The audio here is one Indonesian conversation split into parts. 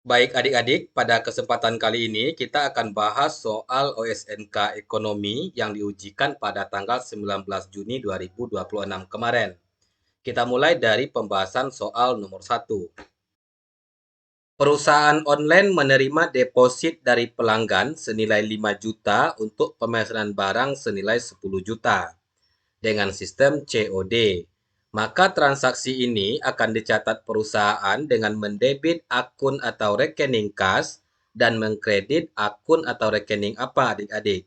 Baik adik-adik, pada kesempatan kali ini kita akan bahas soal OSNK Ekonomi yang diujikan pada tanggal 19 Juni 2026 kemarin. Kita mulai dari pembahasan soal nomor 1. Perusahaan online menerima deposit dari pelanggan senilai 5 juta untuk pemesanan barang senilai 10 juta dengan sistem COD. Maka transaksi ini akan dicatat perusahaan dengan mendebit akun atau rekening kas dan mengkredit akun atau rekening apa adik-adik.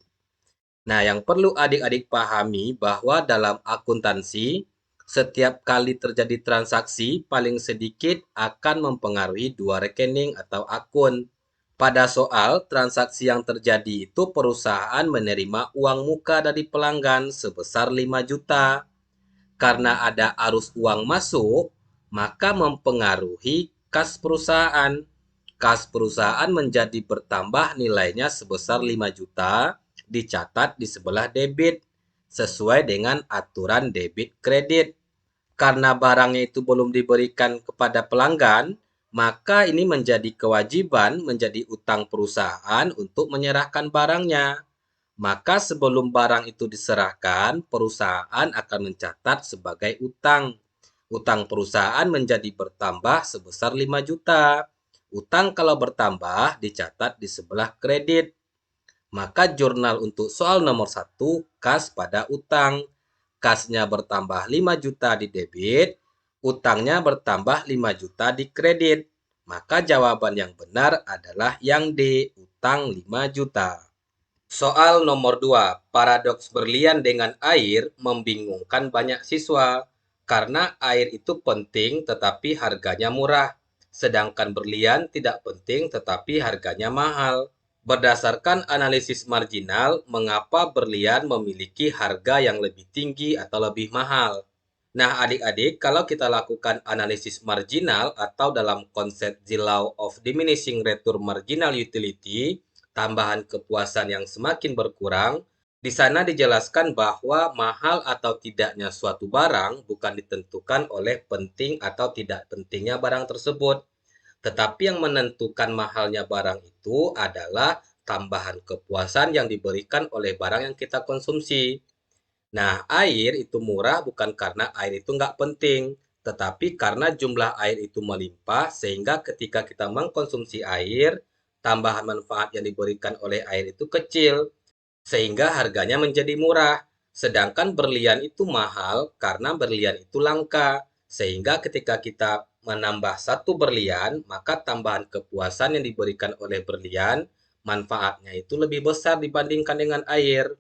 Nah, yang perlu adik-adik pahami bahwa dalam akuntansi, setiap kali terjadi transaksi paling sedikit akan mempengaruhi dua rekening atau akun. Pada soal transaksi yang terjadi itu perusahaan menerima uang muka dari pelanggan sebesar 5 juta. Karena ada arus uang masuk, maka mempengaruhi kas perusahaan. Kas perusahaan menjadi bertambah nilainya sebesar 5 juta, dicatat di sebelah debit, sesuai dengan aturan debit kredit. Karena barangnya itu belum diberikan kepada pelanggan, maka ini menjadi kewajiban menjadi utang perusahaan untuk menyerahkan barangnya. Maka sebelum barang itu diserahkan, perusahaan akan mencatat sebagai utang. Utang perusahaan menjadi bertambah sebesar 5 juta. Utang kalau bertambah dicatat di sebelah kredit. Maka jurnal untuk soal nomor 1, kas pada utang. Kasnya bertambah 5 juta di debit, utangnya bertambah 5 juta di kredit. Maka jawaban yang benar adalah yang D, utang 5 juta. Soal nomor 2, paradoks berlian dengan air membingungkan banyak siswa karena air itu penting tetapi harganya murah, sedangkan berlian tidak penting tetapi harganya mahal. Berdasarkan analisis marginal, mengapa berlian memiliki harga yang lebih tinggi atau lebih mahal? Nah, adik-adik, kalau kita lakukan analisis marginal atau dalam konsep the law of diminishing return marginal utility, tambahan kepuasan yang semakin berkurang, di sana dijelaskan bahwa mahal atau tidaknya suatu barang bukan ditentukan oleh penting atau tidak pentingnya barang tersebut, tetapi yang menentukan mahalnya barang itu adalah tambahan kepuasan yang diberikan oleh barang yang kita konsumsi. Nah, air itu murah bukan karena air itu nggak penting, tetapi karena jumlah air itu melimpah sehingga ketika kita mengkonsumsi air, tambahan manfaat yang diberikan oleh air itu kecil, sehingga harganya menjadi murah. Sedangkan berlian itu mahal karena berlian itu langka, sehingga ketika kita menambah satu berlian, maka tambahan kepuasan yang diberikan oleh berlian, manfaatnya itu lebih besar dibandingkan dengan air.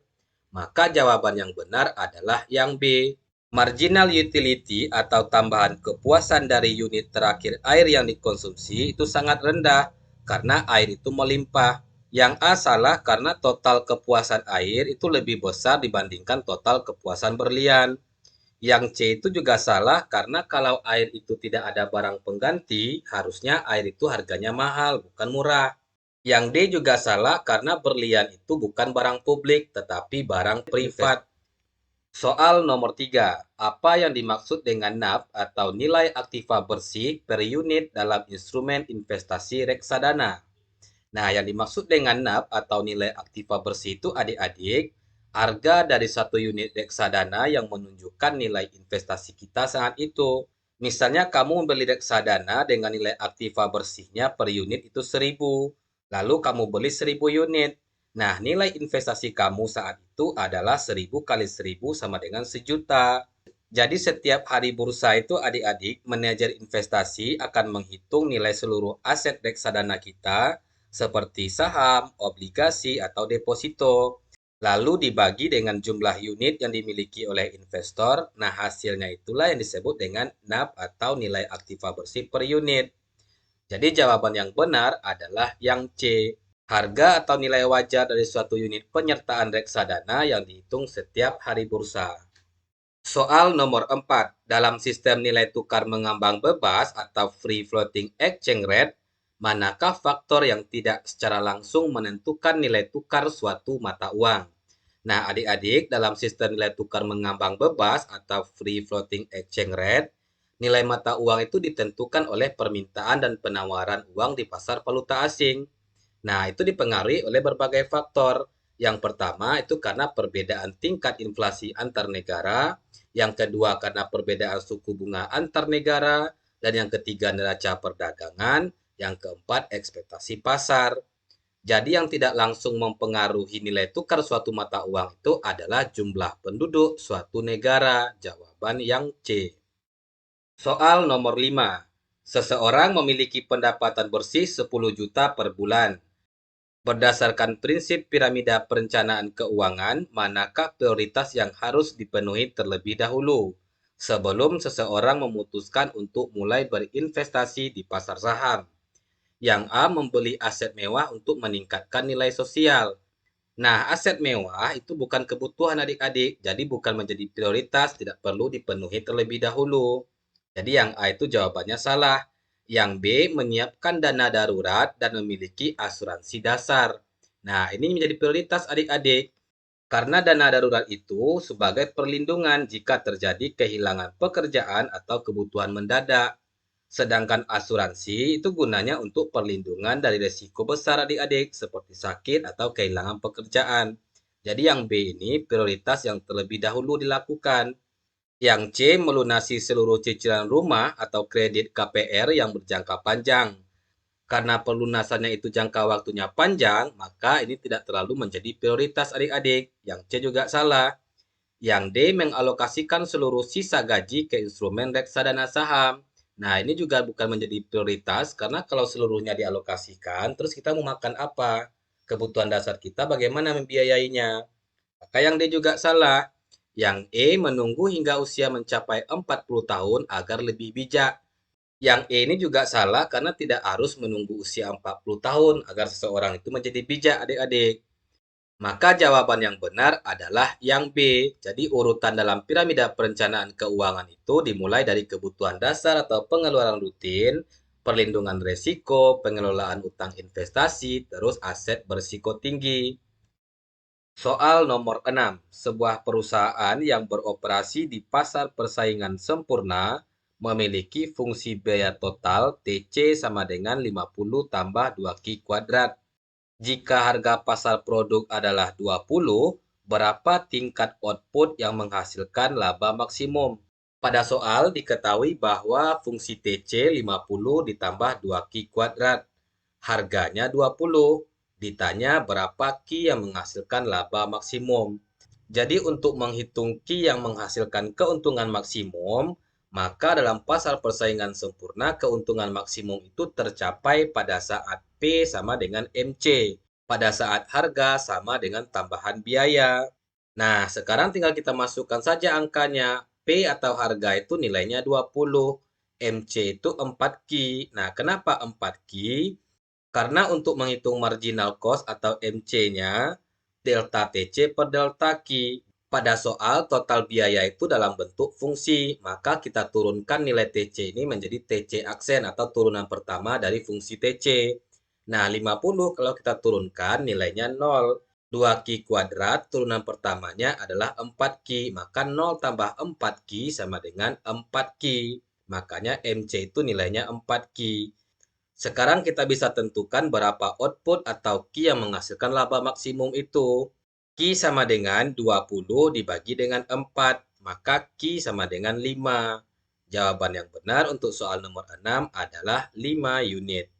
Maka jawaban yang benar adalah yang B. Marginal utility atau tambahan kepuasan dari unit terakhir air yang dikonsumsi itu sangat rendah karena air itu melimpah. Yang A salah karena total kepuasan air itu lebih besar dibandingkan total kepuasan berlian. Yang C itu juga salah karena kalau air itu tidak ada barang pengganti, harusnya air itu harganya mahal, bukan murah. Yang D juga salah karena berlian itu bukan barang publik, tetapi barang privat. Soal nomor 3. Apa yang dimaksud dengan NAV atau nilai aktiva bersih per unit dalam instrumen investasi reksadana? Nah, yang dimaksud dengan NAV atau nilai aktiva bersih itu adik-adik, harga dari satu unit reksadana yang menunjukkan nilai investasi kita saat itu. Misalnya kamu membeli reksadana dengan nilai aktiva bersihnya per unit itu 1.000. Lalu kamu beli 1.000 unit. Nah, nilai investasi kamu saat itu adalah 1.000 kali 1.000 sama dengan sejuta. Jadi setiap hari bursa itu adik-adik, manajer investasi akan menghitung nilai seluruh aset reksadana kita seperti saham, obligasi, atau deposito. Lalu dibagi dengan jumlah unit yang dimiliki oleh investor. Nah, hasilnya itulah yang disebut dengan NAV atau nilai aktiva bersih per unit. Jadi jawaban yang benar adalah yang C. Harga atau nilai wajar dari suatu unit penyertaan reksadana yang dihitung setiap hari bursa. Soal nomor 4. Dalam sistem nilai tukar mengambang bebas atau free floating exchange rate, manakah faktor yang tidak secara langsung menentukan nilai tukar suatu mata uang? Nah, adik-adik, dalam sistem nilai tukar mengambang bebas atau free floating exchange rate, Nilai mata uang itu ditentukan oleh permintaan dan penawaran uang di pasar valuta asing. Nah, itu dipengaruhi oleh berbagai faktor. Yang pertama itu karena perbedaan tingkat inflasi antar negara, yang kedua karena perbedaan suku bunga antar negara, dan yang ketiga neraca perdagangan, yang keempat ekspektasi pasar. Jadi yang tidak langsung mempengaruhi nilai tukar suatu mata uang itu adalah jumlah penduduk suatu negara. Jawaban yang C. Soal nomor 5. Seseorang memiliki pendapatan bersih 10 juta per bulan. Berdasarkan prinsip piramida perencanaan keuangan, manakah prioritas yang harus dipenuhi terlebih dahulu sebelum seseorang memutuskan untuk mulai berinvestasi di pasar saham? Yang A. Membeli aset mewah untuk meningkatkan nilai sosial. Nah, aset mewah itu bukan kebutuhan adik-adik, jadi bukan menjadi prioritas, tidak perlu dipenuhi terlebih dahulu. Jadi yang A itu jawabannya salah. Yang B, menyiapkan dana darurat dan memiliki asuransi dasar. Nah, ini menjadi prioritas adik-adik. Karena dana darurat itu sebagai perlindungan jika terjadi kehilangan pekerjaan atau kebutuhan mendadak. Sedangkan asuransi itu gunanya untuk perlindungan dari risiko besar adik-adik seperti sakit atau kehilangan pekerjaan. Jadi yang B ini prioritas yang terlebih dahulu dilakukan. Yang C melunasi seluruh cicilan rumah atau kredit KPR yang berjangka panjang. Karena pelunasannya itu jangka waktunya panjang, maka ini tidak terlalu menjadi prioritas adik-adik. Yang C juga salah. Yang D mengalokasikan seluruh sisa gaji ke instrumen reksadana saham. Nah, ini juga bukan menjadi prioritas karena kalau seluruhnya dialokasikan, terus kita mau makan apa? Kebutuhan dasar kita bagaimana membiayainya? Maka yang D juga salah. Yang E menunggu hingga usia mencapai 40 tahun agar lebih bijak. Yang E ini juga salah karena tidak harus menunggu usia 40 tahun agar seseorang itu menjadi bijak adik-adik. Maka jawaban yang benar adalah yang B. Jadi urutan dalam piramida perencanaan keuangan itu dimulai dari kebutuhan dasar atau pengeluaran rutin, perlindungan risiko, pengelolaan utang investasi, terus aset berisiko tinggi. Soal nomor 6. Sebuah perusahaan yang beroperasi di pasar persaingan sempurna memiliki fungsi biaya total TC sama dengan 50 tambah 2Q kuadrat. Jika harga pasar produk adalah 20, berapa tingkat output yang menghasilkan laba maksimum? Pada soal diketahui bahwa fungsi TC 50 ditambah 2Q kuadrat. Harganya 20. Ditanya berapa Q yang menghasilkan laba maksimum. Jadi untuk menghitung Q yang menghasilkan keuntungan maksimum, maka dalam pasar persaingan sempurna keuntungan maksimum itu tercapai pada saat P sama dengan MC. Pada saat harga sama dengan tambahan biaya. Nah, sekarang tinggal kita masukkan saja angkanya. P atau harga itu nilainya 20. MC itu 4Q. Nah, kenapa 4Q? Karena untuk menghitung marginal cost atau MC-nya, delta TC per delta Q. Pada soal total biaya itu dalam bentuk fungsi, maka kita turunkan nilai TC ini menjadi TC aksen atau turunan pertama dari fungsi TC. Nah, 50 kalau kita turunkan nilainya 0. 2Q kuadrat turunan pertamanya adalah 4Q, maka 0 tambah 4Q sama dengan 4Q. Makanya MC itu nilainya 4Q. Sekarang kita bisa tentukan berapa output atau Q yang menghasilkan laba maksimum itu. Q sama dengan 20 dibagi dengan 4, maka Q sama dengan 5. Jawaban yang benar untuk soal nomor 6 adalah 5 unit.